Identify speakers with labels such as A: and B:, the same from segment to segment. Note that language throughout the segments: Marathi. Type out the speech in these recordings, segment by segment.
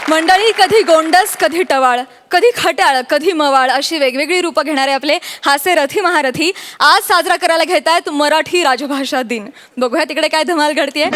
A: मंडळी, कधी गोंडस, कधी टवाळ, कधी खट्याळ, कधी मवाळ अशी वेगवेगळी रूपं घेणारे आपले हास्य रथी महारथी आज साजरा करायला घेत आहेत मराठी राजभाषा दिन. बघूया तिकडे काय धमाल घडतीये.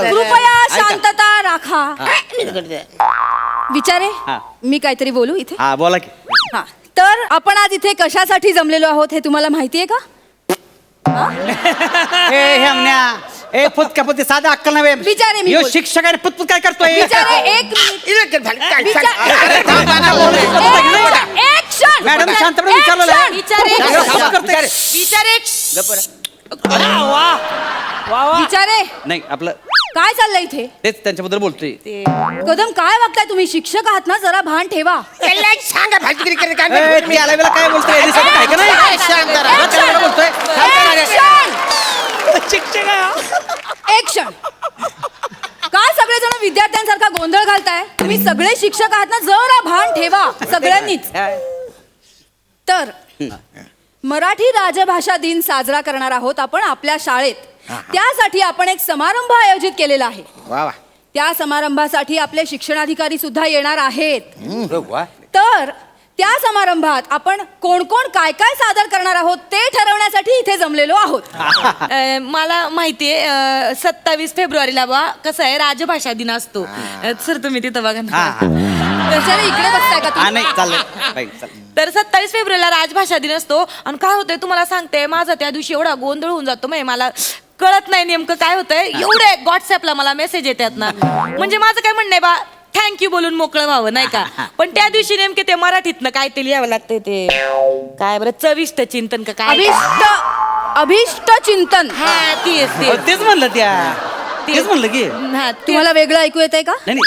A: कृपया शांतता राखा. विचारे, मी काहीतरी बोलू इथे?
B: हा बोला की.
A: हा, तर आपण आज इथे कशासाठी जमलेलो आहोत हे तुम्हाला माहितीये का?
B: ए फुटका फुटते साधा अक्कल नव्हे.
A: विचारे, मी
B: यो
A: बोल-
B: शिक्षक आहे पुतपुत काय करतोय?
A: विचारे, एक क्षण.
B: मॅडम शांतपणे विचारलं.
A: विचारे,
B: नाही आपलं
A: काय चाललंय इथे?
B: तेच त्यांच्याबद्दल बोलतोय.
A: कदम, काय वागताय तुम्ही? शिक्षक आहात ना, जरा भान ठेवा.
B: मी आला वेळेला काय बोलतोय? यांनी सांगत आहे का नाही? त्याला बोलतोय. शिक्षक आहे.
A: एक क्षण. काय सगळेजण विद्यार्थ्यांसारखा गोंधळ घालताय? तुम्ही सगळे शिक्षक आहात ना, जरा भान ठेवा सगळ्यांनीच. तर मराठी राजभाषा दिन साजरा करणार आहोत आपण आपल्या शाळेत. त्यासाठी आपण एक समारंभ आयोजित केलेला आहे. त्या समारंभासाठी आपले शिक्षणाधिकारी सुद्धा येणार आहेत. तर त्या समारंभात आपण कोण कोण काय काय सादर करणार आहोत ते ठरवण्यासाठी इथे जमलेलो आहोत.
C: मला माहितीये 27 फेब्रुवारीला बा कसं आहे राजभाषा दिन असतो. सर तुम्ही तिथं बघा ना.
A: त्याच्याने इकडे बसताय का
B: हा
A: तुम्ही?
B: नाही चाललंय.
C: तर 27 फेब्रुवारीला राजभाषा दिन असतो. आणि काय होतंय तुम्हाला सांगते, माझा त्या दिवशी एवढा गोंधळ होऊन जातो, म्हणजे मला कळत नाही नेमकं काय होतंय. एवढे व्हॉट्सअपला मला मेसेज येतात ना, म्हणजे माझं काय म्हणणं आहे बा, थँक्यू बोलून मोकळं व्हावं नाही का. पण त्या दिवशी नेमके ते मराठीतनं काय ते लिहावं लागतंय, ते काय बरं, चविष्ट चिंतन का काय,
A: अभिष्ट चिंतन.
C: हा
B: तेच म्हणलं तेच म्हणलं की
A: तुम्हाला वेगळं ऐकू येतंय का?
B: नाही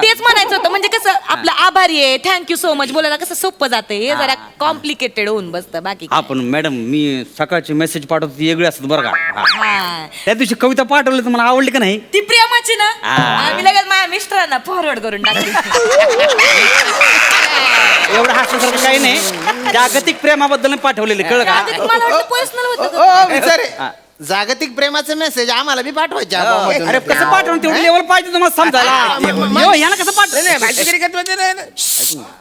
C: तेच म्हणायचं होतं. म्हणजे कसं आपलं आभारी आहे, थँक्यू सो मच बोलायला कसं सोपं जातं. हे जरा कॉम्प्लिकेटेड होऊन बसतं बाकी काय.
B: आपण मॅडम मी सकाळची मेसेज पाठवतो ती वेगळी असत बरं का.
C: हा.
B: त्या दिवशी कविता पाठवली तर मला आवडली का नाही?
C: ती प्रेमाची ना, आम्ही लगेच माझ्या मिस्टरांना फॉरवर्ड करून टाकली.
B: एवढं हसण्यासारखं काही नाही. जागतिक प्रेमाबद्दल पाठवलेले कळ का?
C: मला वाटतं पर्सनल होतं.
D: जागतिक प्रेमाचं मेसेज आम्हाला बी पाठवायचे.
B: अरे कसं पाठवून तेवढी लेवल पाहिजे तुम्हाला समजायला. यांना कसं पाठवलं?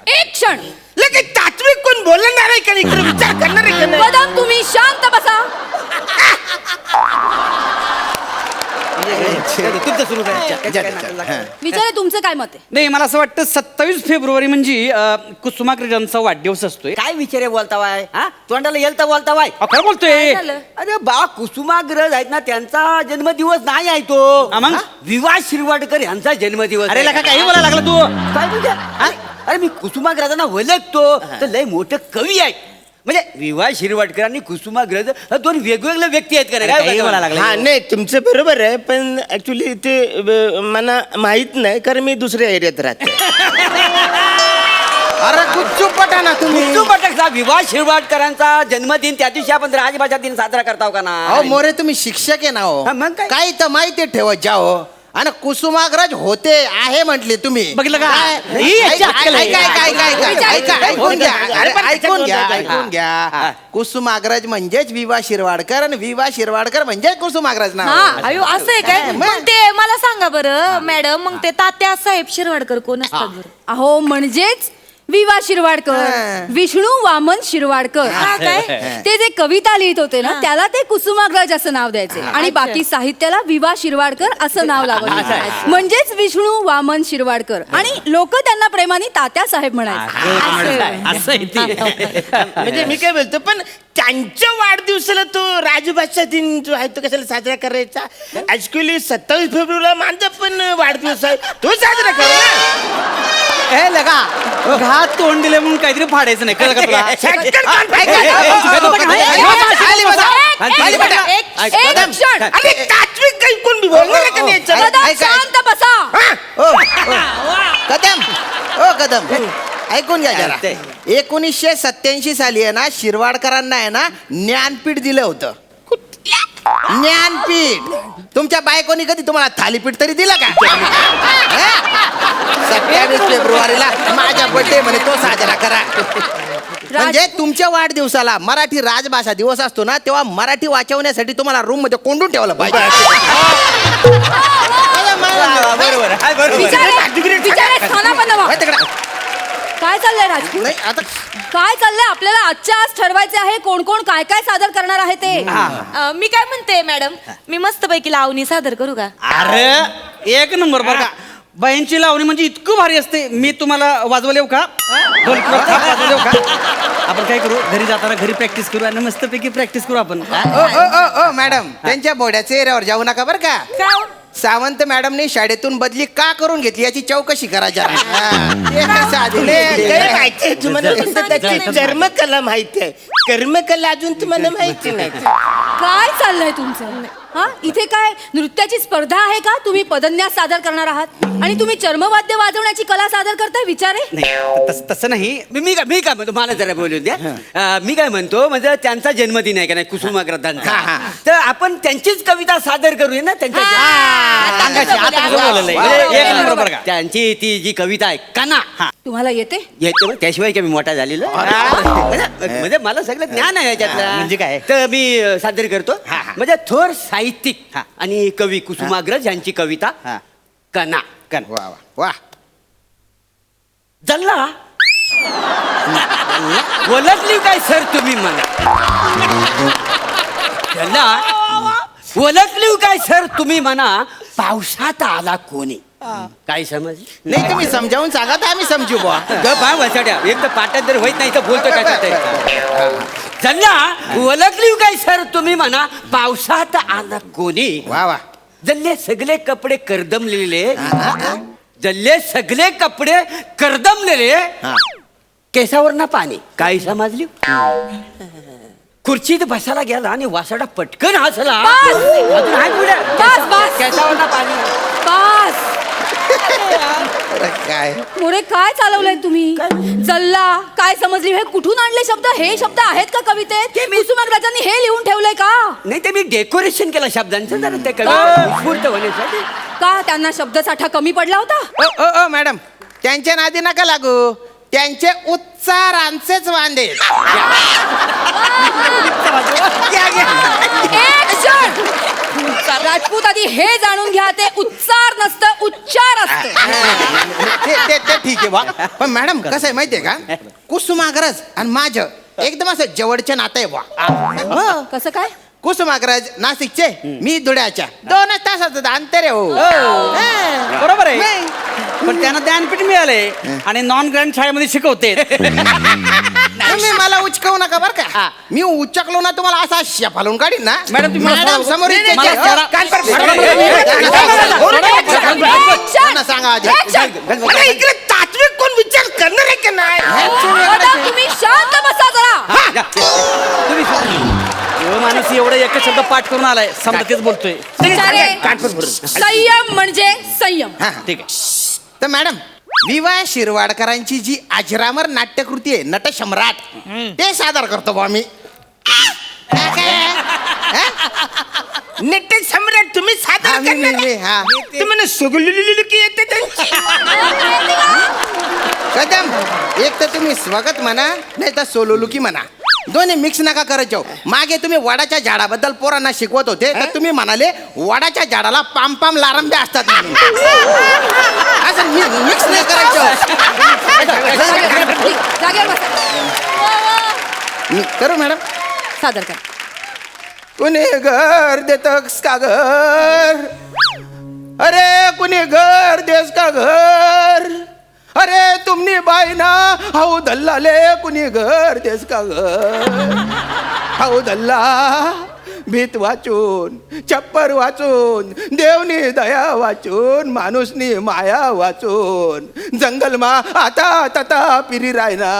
A: एक क्षण.
D: लगेच तात्विक कोण बोलणार आहे का इकडे विचार करणार आहे का नाही?
A: कदम, तुम्ही शांत बसा. विचारे, तुमचं काय मत आहे?
B: नाही मला असं वाटतं 27 फेब्रुवारी म्हणजे कुसुमाग्रजांचा वाढदिवस असतोय.
E: काय विचारे बोलता वाय? हा, तोंडाला येलता बोलता वाय?
B: खरं बोलतोय.
E: अरे बा, कुसुमाग्रज आहेत ना, त्यांचा जन्मदिवस नाही आहे तो.
B: मग?
E: विवा शिरवाडकर यांचा जन्मदिवस
B: अरे
E: आहे.
B: लका काही बोलायला लागला तू.
E: काय म्हणजे? अरे मी कुसुमाग्रजांना ओळखतो, तर लय मोठे कवी आहेत. म्हणजे विवा शिरवाडकर आणि कुसुमाग्रज हे दोन वेगवेगळे व्यक्ती आहेत का नाही?
B: काही
E: काय
B: बोलायला लागला.
D: हा नाही, तुमचं बरोबर आहे, पण ऍक्च्युली ते मला माहित नाही, कारण मी दुसऱ्या एरियात राहते. अरे गुच्चू पटा ना तुम्ही.
E: कुसुमाग्रजचा विवा शिरवाडकरांचा जन्मदिन त्या दिवशी आपण राजभाषा दिन साजरा करताव का ना?
D: अहो मोरे, तुम्ही शिक्षक आहे ना हो.
E: हा, मग काय?
D: काही तर माहिती ठेवत जा हो. आणि कुसुमाग्रज होते आहे म्हटले तुम्ही.
B: बघितलं का?
D: काय?
B: ही याची अक्कल आहे.
D: ऐकून घ्या. अरे पण ऐकून घ्या. कुसुमाग्रज म्हणजेच विवा शिरवाडकर आणि विवा शिरवाडकर म्हणजे कुसुमाग्रज ना.
C: अयो असं आहे काय? मग ते मला सांगा बरं मॅडम, मग ते तात्या साहेब शिरवाडकर कोण असतात बरं?
A: अहो, म्हणजेच विवा शिरवाडकर, विष्णू वामन शिरवाडकर.
C: हा काय?
A: ते जे कविता लिहित होते ना, त्याला ते कुसुमाग्रज असं नाव द्यायचे आणि बाकी साहित्याला विवा शिरवाडकर असं नाव लावायचं. म्हणजेच विष्णू वामन शिरवाडकर. आणि लोक त्यांना प्रेमाने तात्या साहेब म्हणायचे.
B: असं आहे ते.
D: म्हणजे मी काय बोलतो, पण त्यांच्या वाढदिवसाला तो राजभाषा दिन जो आहे तो कशाला साजरा करायचा? ऍक्च्युली 27 फेब्रुवारीला माझा पण वाढदिवस आहे, तो साजरा करा.
B: हे लगा घात तोंड दिले म्हणून काहीतरी फाडायचं नाही. कळलं का तुला?
A: एक क्षण.
D: अरे तात्विक काही कोण बी बोलणार आहे का नाही?
A: कदम, शांत बसा.
D: कदम ऐकून घ्या जरा. 1987 साली आहे ना, शिरवाडकरांना आहे ना ज्ञानपीठ दिलं होतं. ज्ञानपीठ. तुमच्या बायकोनी कधी तुम्हाला थालीपीठ तरी दिलं का? 27 फेब्रुवारीला माझ्या बर्थडे म्हणे तो साजरा करा. म्हणजे तुमच्या वाढदिवसाला मराठी राजभाषा दिवस असतो ना, तेव्हा मराठी वाचवण्यासाठी तुम्हाला रूम मध्ये कोंडून ठेवलं पाहिजे.
E: बरोबर आहे, बरोबर आहे.
A: विचारे स्थानापन्न. काय चाललंय राजपूत?
D: नाही आता
A: काय चाललंय? आपल्याला आजच्या आज ठरवायचे आहे कोण कोण काय काय सादर करणार आहे ते.
C: मी काय म्हणते मॅडम, मी मस्तपैकी लावणी सादर करू का?
B: अरे एक नंबर बरं का. बाईंची लावणी म्हणजे इतकं भारी असते. मी तुम्हाला वाजवले का? वाजवले का? आपण काय करू, घरी जाताना घरी प्रॅक्टिस करू आणि मस्तपैकी प्रॅक्टिस करू आपण.
D: ओ मॅडम, त्यांच्या बोड्याच्या एरियावर जाऊ नका बरं का.
C: का?
D: सावंत मॅडमने शाळेतून बदली का करून घेतली याची चौकशी करा जरा. त्याची कर्मकला माहिती आहे, कर्मकला अजून तुम्हाला माहिती नाही.
A: काय चाललंय तुमचं? हा, इथे काय नृत्याची स्पर्धा आहे का? तुम्ही पदन्यास सादर करणार आहात आणि तुम्ही चर्मवाद्य वाजवण्याची कला सादर करताय. विचारे
B: नाही तसं नाही.
E: मी काय म्हणतो, मला जरा बोलू द्या. मी काय म्हणतो, म्हणजे त्यांचा जन्मदिन आहे का नाही, कुसुमाग्रजांचा, तर आपण त्यांचीच कविता सादर करूया ना त्यांच्या
B: एक नंबर बरं का.
E: त्यांची ती जी कविता आहे काना,
A: तुम्हाला येते?
E: येतो त्याशिवाय काय मी मोठा झालेलो. म्हणजे मला सगळं ज्ञान आहे याच्यातलं.
B: म्हणजे काय?
E: तर मी सादर करतो. म्हणजे थोर साहित्यिक आणि कवी कुसुमाग्रज यांची कविता कना.
D: वा वा वा.
E: जल्ला ओळखली काय सर तुम्ही मला? जल्ला ओळखली काय सर तुम्ही म्हणा? पावसात आला कोणी? काय समज
D: नाही, तुम्ही समजावून सांगा तर आम्ही समजू बुवा.
E: एक तर पाठात जर होत नाही तर बोलतो काय? जल्ला ओळखली काय सर तुम्ही म्हणा? पावसात आला कोणी?
D: वा वा.
E: जल्ले सगळे कपडे करदमलेले, जल्ले सगळे कपडे करदमलेले, केसावर ना पाणी. काय समजली? खुर्चीत बसायला गेला आणि वासाडा पटकन हसला.
A: बस!
E: अजून आहे पुढे?
A: बस!
E: केसावर ना पाणी.
A: बस
D: काय
A: मोरे, काय चालवलंय तुम्ही? जल्ला काय समजली? हे कुठून आणले शब्द? हे शब्द आहेत का कवितेत? कुसुमाग्रजांनी हे लिहून ठेवलंय का?
E: नाही, ते मी डेकोरेशन केलं शब्दांचं जरा ते कविता उत्स्फूर्त होण्यासाठी.
A: का त्यांना शब्दसाठा कमी पडला होता?
D: ओ मॅडम, त्यांच्या नादी नका लागू. त्यांचे उच्चारांचेच वांदे.
A: एक क्षण. राजपूत, आधी हे जाणून घ्या, ते उच्चार नसतं, उच्चार असतं.
D: ते ठीक आहे बा. पण मॅडम कसं आहे माहितीये का, कुसुमाग्रज आणि माझं एकदम असं जवळचे नातं आहे बा.
A: कसं काय?
D: कुसुमाग्रज नाशिकचे, मी धुळ्याच्या. 2 तासाचं अंतर आहे हो.
B: बरोबर आहे. पण त्यांना ज्ञानपीठ मिळाले आणि नॉन ग्रँड शाळेमध्ये शिकवते.
D: तुम्ही मला उचकवू नका बरं का. मी उचकलो ना तुम्हाला असा शेफालून काढीन ना.
B: मॅडम, तुम्ही मला
D: मॅडम समोर
B: नाही,
D: येते.
B: नाही,
D: हा,
B: नाही,
D: कान पर- त्यांना सांगा आधी.
A: अरे,
D: इकडे तात्विक कोण विचार करणार आहे का नाही?
A: आता तुम्ही शांत बसा जरा.
B: माणूस एवढं एकच शब्द पाठ करून आलाय, समजा तेच बोलतोय.
A: विचारे, संयम म्हणजे संयम.
D: हा, ठीक आहे. तर मॅडम, विवा शिरवाडकरांची जी अजरामर नाट्यकृती आहे नटसम्राट, ते सादर करतो बा मी. नटसम्राट तुम्ही सादर करणार? तुम्हाला सुगलुलुकी येते त्यांची. कदम, एक तर तुम्ही स्वागत म्हणा, नाही तर सोलोलुकी म्हणा. दोन्ही मिक्स नका करत जाऊ. मागे तुम्ही वडाच्या झाडाबद्दल पोरांना शिकवत होते, तर तुम्ही म्हणाले वडाच्या झाडाला पाम पाम लारंबे असतात म्हणून. असं मिक्स नाही करत जाऊ.
A: जागेवर बसा.
D: करू मॅडम?
A: सादर करा.
D: कुणी घर देतस का घर? अरे कुणी घर देस का घर? अरे तुमनी बाईना हाऊ दल्लाले कुणी घर देस का घर? हाऊ दल्ला भीत वाचून, चप्पर वाचून, देवनी दया वाचून, माणूसनी माया वाचून, जंगलमा आता तता पिरी रायना,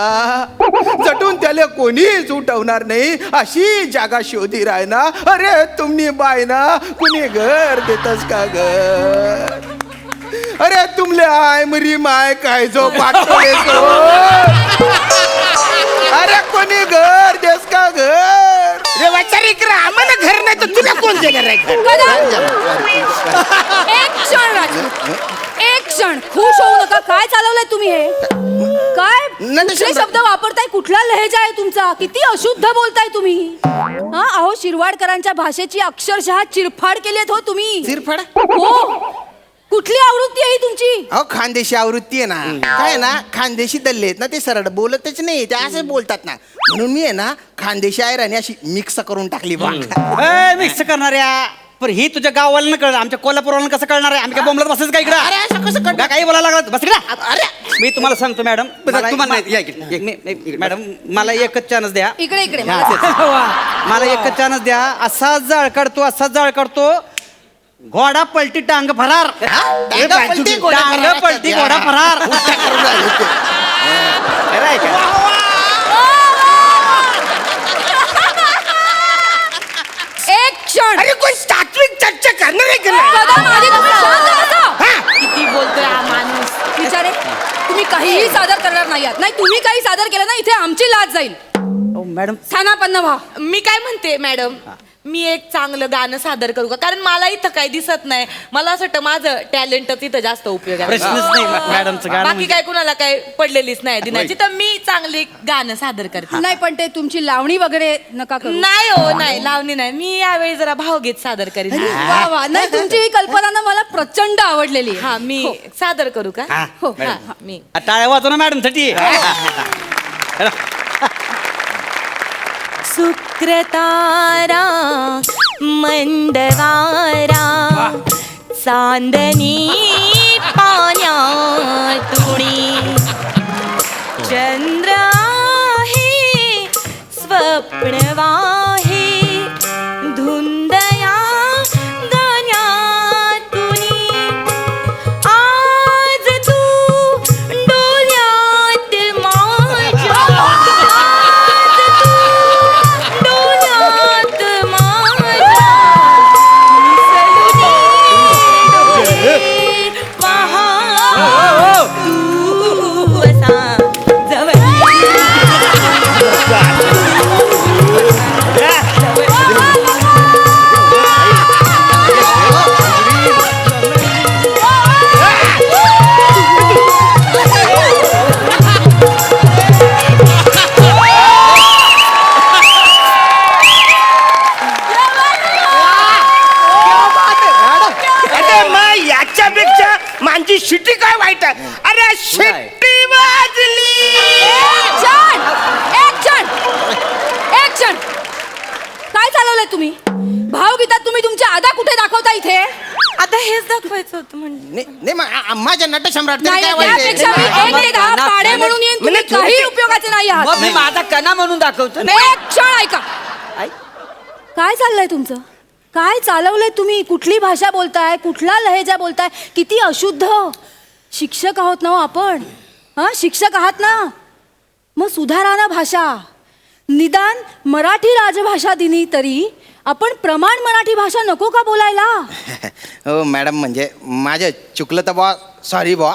D: जटून त्याला कोणीच उठवणार नाही अशी जागा शोधी रायना. अरे तुमनी बायना कुणी घर देतस का घर? अरे तुमले आय मरी माय काय जो पाठवले तो? अरे कोणी घर देस का घर? रे वाचारी, इकडे आम्हाला घर नाही तर तुला कोण
A: एक क्षण राजपूत, एक क्षण खुश होऊ नका. काय चालवलंय तुम्ही हे? काय कुठले शब्द वापरताय? कुठला लहेजा आहे तुमचा? किती अशुद्ध बोलताय तुम्ही. हा अहो, शिरवाडकरांच्या भाषेची अक्षरशः चिरफाड केली हो तुम्ही.
D: चिरफाड?
A: हो. कुठली आवृत्ती आहे ही तुमची?
D: अहो खानदेशी आवृत्ती आहे ना. काय ना, खानदेशी दल्ले आहेत ना, ते सरळ बोलतच नाही, ते असं बोलतात ना. म्हणून मी आहे ना खानदेशी आयराणी अशी मिक्स करून टाकली बा.
B: मिक्स करणाऱ्या. पण ही तुझ्या गाववाला कळलं, आमच्या कोल्हापूरवाला कसं कळणार आहे? आम्ही काय बोंबलत बसायचं का इकडं?
D: अरे असं कसं
B: का काही बोलायला लागलं? बस इकडं.
D: अरे
B: मी तुम्हाला सांगतो मॅडम,
E: तुम्हाला नाही, या इकडे.
B: मॅडम मला एकच चान्स द्या.
A: इकडे इकडे
B: मला एकच चान्स द्या. असा जाळ काढतो घोडा पलटी टांग फरार.
D: टांग पलटी, घोडा
B: टांग
D: फरार.
B: पलटी घोडा फरार.
E: खरं आहे का?
A: एक क्षण.
D: अरे कोण तात्विक चर्चा करणार आहे का
A: कदम, आधी तुम्ही शांत बसा.
C: किती बोलतोय हा माणूस.
A: बिचारे, तुम्ही काहीही सादर करणार नाही आहात. नाही, तुम्ही काही सादर केलं ना, इथे आमची लाज जाईल.
B: मॅडम
A: स्थानापन्न व्हा.
C: मी काय म्हणते मॅडम, मी एक चांगलं गाणं सादर करू का? कारण मला इथं काही दिसत नाही. मला असं वाटतं माझं टॅलेंटच इथं जास्त उपयोग आहे.
B: प्रश्नच नाही मॅडमचं गाणं
C: बाकी
B: म्हणजे.
C: काय कुणाला काय पडलेलीच नाही दिनाची, तर मी चांगले गाणं सादर करते.
A: नाही, पण ते तुमची लावणी वगैरे नका करू.
C: नाही हो, नाही लावणी नाही. मी यावेळी जरा भावगीत सादर करीन.
A: वा वा. नाही, तुमची ही कल्पना ना मला प्रचंड आवडलेली आहे.
C: हा, मी सादर करू का?
B: हा,
A: हो,
B: मॅडम.
A: हा,
C: मी
B: टाळ्या वाजव ना मॅडम साठी.
C: शुक्रतारा मंदवारा चांदणी पाण्यातुणी चंद्र आहे स्वप्नवाहे धुंदया गाण्यातुनी आज तू डोल्यात माझ्या डोल्यात माझ्या पहा तू असा जवळ
D: अरे मग याच्यापेक्षा माझी शिटी काय वाईट आहे? अरे शिट्टी वाजली.
A: एक क्षण, एक क्षण, एक क्षण. काय चालवलंय तुम्ही? भावगीतात तुम्ही तुमच्या आदा कुठे दाखवता इथे?
C: आता हेच दाखवायचं होतं म्हणजे.
D: नाही मग माझ्या नटसम्राट तरी
A: नाही,
D: काय वाईट आहे?
A: त्यापेक्षा मी 1 ते 10 पाडे म्हणून येईन. तुम्ही
D: म्हणजे
A: काही उपयोगाचे नाही
E: मग मी
A: आहात.
E: माझा कणा म्हणून दाखवतो ना.
A: एक क्षण ऐका. काय चाललंय तुमचं? काय चालवलंय तुम्ही? कुठली भाषा बोलताय? कुठला लहेजा बोलताय? किती अशुद्ध. शिक्षक आहोत ना हो आपण. हा, शिक्षक आहात ना, मग सुधारा ना भाषा. निदान मराठी राजभाषा दिनी तरी आपण प्रमाण मराठी भाषा नको का बोलायला?
D: हो मॅडम, म्हणजे माझं चुकलं तर बॉ, सॉरी बॉ.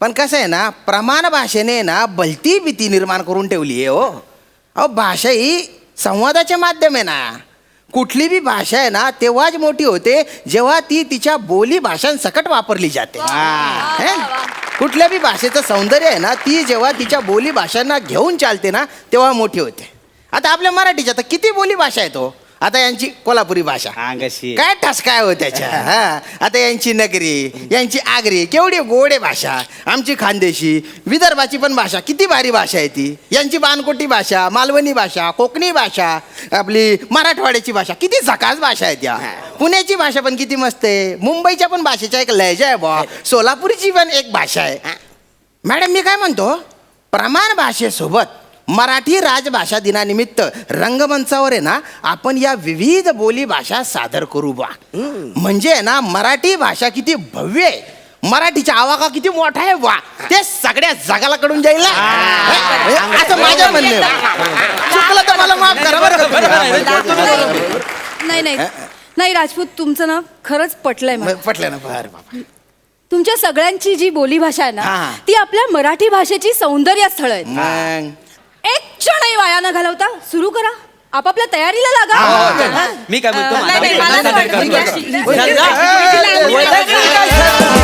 D: पण कसं आहे ना, प्रमाण भाषेने ना भलती भीती निर्माण करून ठेवली आहे हो. अहो भाषा ही संवादाचे माध्यम आहे ना. कुठली बी भाषा आहे ना तेव्हाच मोठी होते जेव्हा ती तिच्या बोली भाषांसकट वापरली जाते. हे? कुठल्या बी भाषेचं सौंदर्य आहे ना, ती जेव्हा तिच्या बोली भाषांना घेऊन चालते ना तेव्हा मोठी होते. आता आपल्या मराठीच्या तर किती बोली भाषा आहेत हो. आता यांची कोल्हापुरी भाषा
B: अंगाशी
D: काय ठसकाय हो त्याच्या. हा, आता यांची नगरी, यांची आगरी, केवढी गोडे भाषा. आमची खानदेशी, विदर्भाची पण भाषा किती भारी भाषा आहे ती. यांची बानकोटी भाषा, मालवणी भाषा, कोकणी भाषा, आपली मराठवाड्याची भाषा किती झकास भाषा आहे त्या. पुण्याची भाषा पण किती मस्त आहे. मुंबईच्या पण भाषेचा एक लहजा आहे बा. सोलापुरीची पण एक भाषा आहे. मॅडम मी काय म्हणतो, प्रमाण भाषेसोबत मराठी राजभाषा दिनानिमित्त रंगमंचावर आहे ना आपण या विविध बोली भाषा सादर करू बा. म्हणजे आहे ना मराठी भाषा किती भव्य आहे, मराठीचा आवाका किती मोठा आहे बा, ते सगळ्या जगाला कडून जाईल ना. असं माझं म्हणणं आहे. चुकलं तर मला माफ करा बरं का.
A: नाही नाही नाही राजपूत, तुमचं ना खरंच पटलंय मला.
D: पटलं ना. बरं बाबा.
A: तुमच्या सगळ्यांची जी बोली भाषा आहे ना
D: हा.
A: ती आपल्या मराठी भाषेची सौंदर्य स्थळ आहेत.
D: मग
A: एक क्षणही वाया न घालवता सुरू करा. आपापल्या तयारीला लागा
E: मी काय म्हणतो
C: नाही, नाही, मला असं वाटतं की अशी-
E: चल, जा.
C: लांबी-
E: वैद्य काय